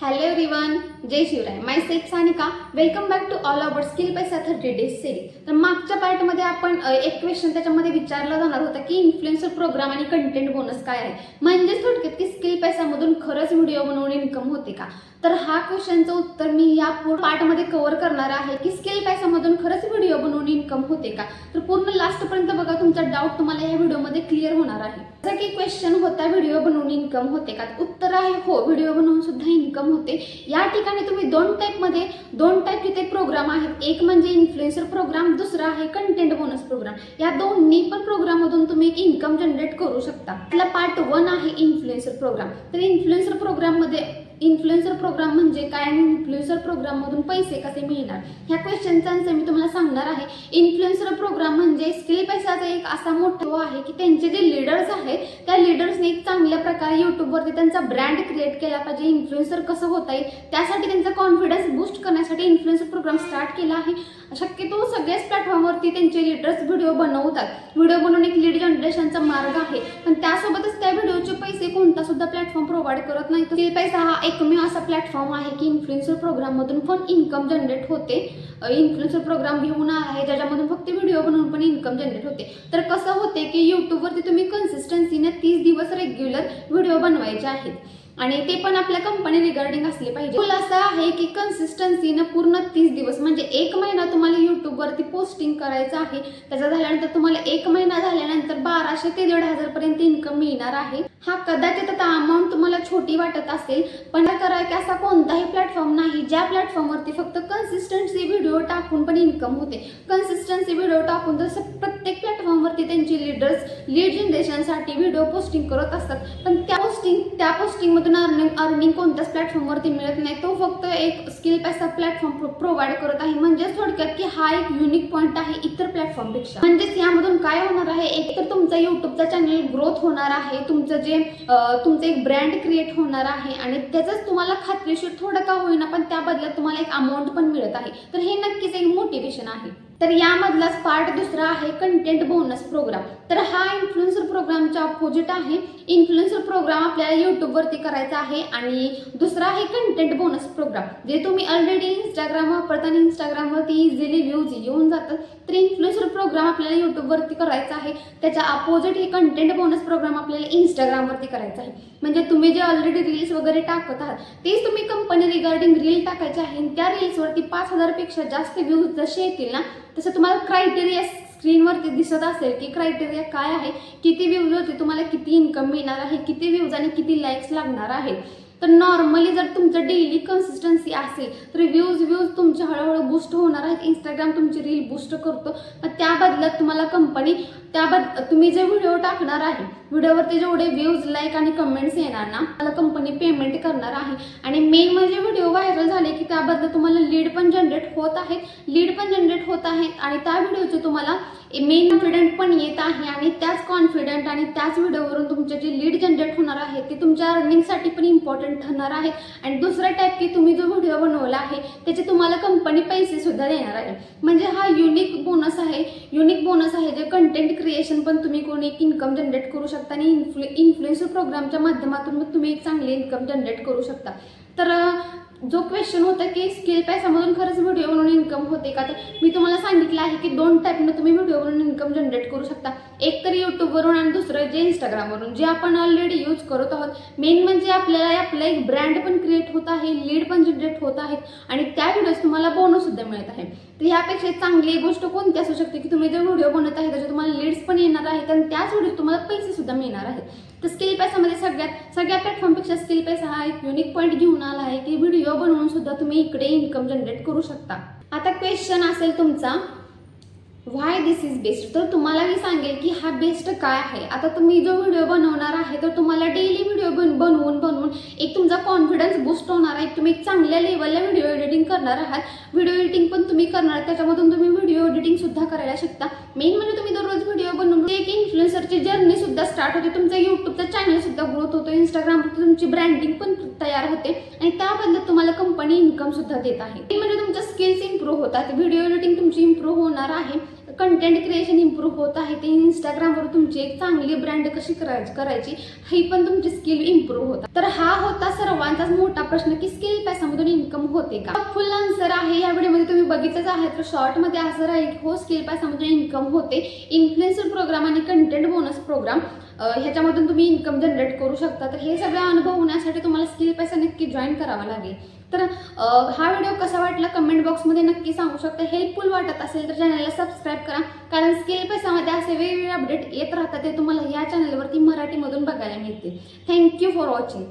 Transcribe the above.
Hello everyone, जय शिवराय. Myself Sanika. Welcome back to all about skill पैसा 30 days series. तर मागच्या पार्टमध्ये आपण एक क्वेश्चन त्याच्यामध्ये विचारला जाणार होता की इन्फ्लुएन्सर प्रोग्राम आणि कंटेंट बोनस काय आहे, म्हणजे थोडक्यात की स्किल पैसामधून खरंच व्हिडिओ बनवून इन्कम होते का. तर हा क्वेश्चनचं उत्तर मी या पार्टमध्ये कव्हर करणार आहे की स्किल पैसामधून खरंच व्हिडिओ बनवून इन्कम होते का. तर पूर्ण लास्ट पर्यंत बघा, तुमचा डाऊट तुम्हाला या व्हिडिओमध्ये क्लिअर होणार आहे. जसं की क्वेश्चन होता व्हिडिओ बनवून इन्कम होते का, उत्तर आहे हो, व्हिडिओ बनवून सुद्धा इन्कम होते. या ठिकाणी तुम्ही दोन टाईपचे ते प्रोग्राम आहेत. एक म्हणजे इन्फ्लुएन्सर प्रोग्राम, दुसरा आहे कंटेंट बोनस प्रोग्राम. या दोन्ही पण प्रोग्राम मधून तुम्ही एक इन्कम जनरेट करू शकता. त्याला पार्ट 1 आहे इन्फ्लुएन्सर प्रोग्राम. तर इन्फ्लुएन्सर प्रोग्राम म्हणजे काय आणि इन्फ्लुएन्सर प्रोग्राम मधून पैसे कसे मिळणार, ह्या क्वेश्चनचा आन्सर मी तुम्हाला सांगणार आहे. इन्फ्लुएन्सर प्रोग्राम म्हणजे स्किल पैसाचा एक असा मोठा आहे की त्यांचे जे लीडर्स आहेत त्या लीडर्सने एक चांगल्या प्रकारे युट्यूबवरती त्यांचा ब्रँड क्रिएट केला पाहिजे. इन्फ्लुएन्सर कसं होता येईल त्यासाठी त्यांचा कॉन्फिडन्स बूस्ट करण्यासाठी इन्फ्लुएन्सर प्रोग्राम स्टार्ट केला आहे. शक्यतो सगळ्याच प्लॅटफॉर्मवरती त्यांचे लीडर्स व्हिडिओ बनवतात. व्हिडिओ बनवून एक लीड जनरेशनचा मार्ग आहे, पण त्यासोबतच त्या व्हिडिओचे पैसे कोणता सुद्धा प्लॅटफॉर्म प्रोव्हाइड करत नाही. स्किल पैसा हा एकमेव असा प्लॅटफॉर्म आहे की इन्फ्लुएन्सर प्रोग्राम मधून पण इन्कम जनरेट होते. इन्फ्लुएन्सर प्रोग्राम घेऊन आहे ज्याच्यामधून फक्त व्हिडिओ बनवून पण इन्कम जनरेट होते. तर कसं होते की युट्यूबवरती तुम्ही कन्सिस्टन्सीने 30 दिवस रेग्युलर व्हिडिओ बनवायचे आहेत आणि ते पण आपल्या कंपनी रिगार्डिंग असले पाहिजे. रूल असा आहे की कन्सिस्टन्सीनं पूर्ण 30 दिवस म्हणजे 1 महिना तुम्हाला युट्यूबवरती पोस्टिंग करायचं आहे. त्याचा झाल्यानंतर तुम्हाला 1 महिना झाल्यानंतर 1200 ते 1500 पर्यंत इन्कम मिळणार आहे. हा कदाचित आता अमाऊंट तुम्हाला छोटी वाटत असेल, पण करा की असा कोणताही प्लॅटफॉर्म नाही ज्या प्लॅटफॉर्मवरती फक्त कन्सिस्टन्सी व्हिडिओ टाकून पण इन्कम होते. कन्सिस्टन्सी व्हिडिओ टाकून तर प्रत्येक प्लॅटफॉर्मवरती त्यांचे लीडर्स लीड जनरेशनसाठी व्हिडिओ पोस्टिंग करत असतात, पण त्या पोस्टिंग मधून अर्निंग कोणत्याच प्लॅटफॉर्मवरती मिळत नाही. तो फक्त एक स्किल पैसा प्लॅटफॉर्म प्रोव्हाइड करत आहे. म्हणजेच थोडक्यात की हा एक युनिक पॉईंट आहे इतर प्लॅटफॉर्मपेक्षा. म्हणजेच यामधून काय होणार आहे, एक तर तुमचा युट्यूबचा चॅनल ग्रोथ होणार आहे, तुमचं एक ब्रँड क्रिएट होणार आहे आणि त्याचंच तुम्हाला खात्रीशीर थोडं का होईना पण त्या बदल्यात तुम्हाला एक अमाऊंट पण मिळत आहे. तर हे नक्कीच एक मोटिवेशन आहे. तर यामधलाच पार्ट दुसरा आहे कंटेंट बोनस प्रोग्राम. तर हा इन्फ्लुएन्सर प्रोग्रामच्या अपोजिट आहे. इन्फ्लुएन्सर प्रोग्राम आपल्याला युट्यूबवरती करायचा आहे आणि दुसरा आहे कंटेंट बोनस प्रोग्राम, जे तुम्ही ऑलरेडी इंस्टाग्राम वापरताना इंस्टाग्रामवरती इझिली व्ह्यूज येऊन जातात. तर इन्फ्लुएन्सर प्रोग्राम आपल्याला युट्यूबवरती करायचा आहे. त्याच्या अपोजिट हे कंटेंट बोनस प्रोग्राम आपल्याला इंस्टाग्रामवरती करायचा आहे. म्हणजे तुम्ही जे ऑलरेडी रील्स वगैरे टाकत आहात तेच तुम्ही कंपनी रिगार्डिंग रील टाकायचे आहे. त्या रील्सवरती 5000 पेक्षा जास्त व्ह्यूज जसे येतील ना, तसं तुम्हाला क्रायटेरिया स्क्रीनवरती दिसत असेल की क्रायटेरिया काय आहे, किती व्ह्यूज होते, तुम्हाला किती इन्कम मिळणार आहे, किती व्ह्यूज आणि किती लाईक्स लागणार आहे. तर नॉर्मली जर तुमचं डेली कन्सिस्टन्सी असेल तर व्ह्यूज तुमचे हळूहळू बूस्ट होणार आहेत. इंस्टाग्राम तुमची रील बूस्ट करतो, पण त्या बदल्यात तुम्हाला कंपनी तुम्ही जे व्हिडिओ टाकणार आहे व्हिडिओवरती जेवढे व्ह्यूज लाईक आणि कमेंट्स येणार ना, मला कंपनी पेमेंट करणार आहे. आणि मेन म्हणजे व्हिडिओ व्हायरल झाले की त्याबद्दल तुम्हाला लीड पण जनरेट होत आहेत आणि त्या व्हिडिओचे तुम्हाला मेन कॉन्फिडंट पण येत आहे आणि त्याच कॉन्फिडंट आणि त्याच व्हिडिओवरून तुमचे जे लीड जनरेट होणार आहे ते तुमच्या अर्निंगसाठी पण इम्पॉर्टंट ठरणार आहे. आणि दुसरा टाईप की तुम्ही जो व्हिडिओ बनवला आहे त्याचे तुम्हाला कंपनी पैसे सुद्धा देणार आहे. म्हणजे हा युनिक बोनस आहे जे कंटेंट क्रिएशन पण तुम्ही कोणी एक इन्कम जनरेट करू शकता आणि इन्फ्लुएन्सर प्रोग्रामच्या माध्यमातून मग तुम्ही एक चांगले इन्कम जनरेट करू शकता. तर जो क्वेश्चन होता की स्किल पैसामधून खरंच व्हिडिओ बनवून इन्कम होते का, तर मी तुम्हाला सांगितलं आहे की 2 टाईपनं तुम्ही व्हिडिओ बनवून इन्कम जनरेट करू शकता. एक तर यूट्यूबवरून आणि दुसरं जे इंस्टाग्रामवरून, जे आपण ऑलरेडी यूज करत आहोत. मेन म्हणजे आपला एक ब्रँड पण क्रिएट होत आहे, लीड पण जनरेट होत आहेत आणि त्या व्हिडिओज तुम्हाला बोनस सुद्धा मिळत आहे. तर ह्यापेक्षा चांगली गोष्ट कोणती असू शकते की तुम्ही जे व्हिडिओ बनवत आहे त्याचे तुम्हाला लीड्स पण येणार आहेत आणि त्याच व्हिडिओ तुम्हाला पैसे सुद्धा मिळणार आहेत. तर स्किल पैसामध्ये सगळ्या प्लॅटफॉर्मपेक्षा स्किल पैसा हा एक युनिक पॉईंट घेऊन आला आहे की व्हिडिओ बनवून सुद्धा तुम्ही इकडे इन्कम जनरेट करू शकता. आता क्वेश्चन असेल तुमचा व्हाय दिस इज बेस्ट, तर तुम्हाला मी सांगेल की हा बेस्ट काय आहे. आता तुम्ही जो व्हिडिओ बनवणार आहे तर तुम्हाला डेली व्हिडिओ बनवून एक तुमचा कॉन्फिडन्स बूस्ट होणार आहे. तुम्ही एक चांगल्या लेवलला व्हिडिओ एडिटिंग करणार आहात. व्हिडिओ एडिटिंग पण तुम्ही करणार, त्याच्यामधून तुम्ही व्हिडिओ एडिटिंग सुद्धा करायला शिकता. मेन म्हणजे तुम्ही दररोज व्हिडिओ बनवून एक इन्फ्लुएन्सरची जर्नी सुद्धा स्टार्ट होते. तुमचा युट्यूबचा चॅनल सुद्धा ग्रोथ होतो, इंस्टाग्रामवरती तुमची ब्रँडिंग पण तयार होते आणि त्याबद्दल तुम्हाला कंपनी इन्कम सुद्धा देत आहे. म्हणजे तुमच्या स्किल्स इम्प्रूव्ह होतात, व्हिडिओ एडिटिंग तुमची इम्प्रूव्ह होणार आहे. कंटेंट क्रिएशन इम्प्रूव्ह होत आहे ते इंस्टाग्रामवर तुमची एक चांगली ब्रँड कशी करायची ही पण तुमची स्किल इम्प्रूव्ह होता. तर हा होता सर्वांचाच मोठा प्रश्न की स्किल पैशामधून इन्कम होते का. फुल आन्सर आहे या व्हिडिओमध्ये तुम्ही बघितलंच आहे. तर शॉर्टमध्ये असं राहील हो स्किल पैशामधून इन्कम होते. इन्फ्लुएन्सर प्रोग्राम आणि कंटेंट बोनस प्रोग्राम ह्याच्यामधून तुम्ही इन्कम जनरेट करू शकता. तर हे सगळं अनुभव होण्यासाठी तुम्हाला स्किल पैसा नक्की जॉईन करावा लागेल. तर हा व्हिडिओ कसा वाटला कमेंट बॉक्समध्ये नक्की सांगू शकता. हेल्पफुल वाटत असेल तर चॅनलला सबस्क्राईब करा, कारण स्किल पैसामध्ये असे वेगवेगळे अपडेट येत राहतात ते तुम्हाला या चॅनलवरती मराठीमधून बघायला मिळतील. Thank you for watching.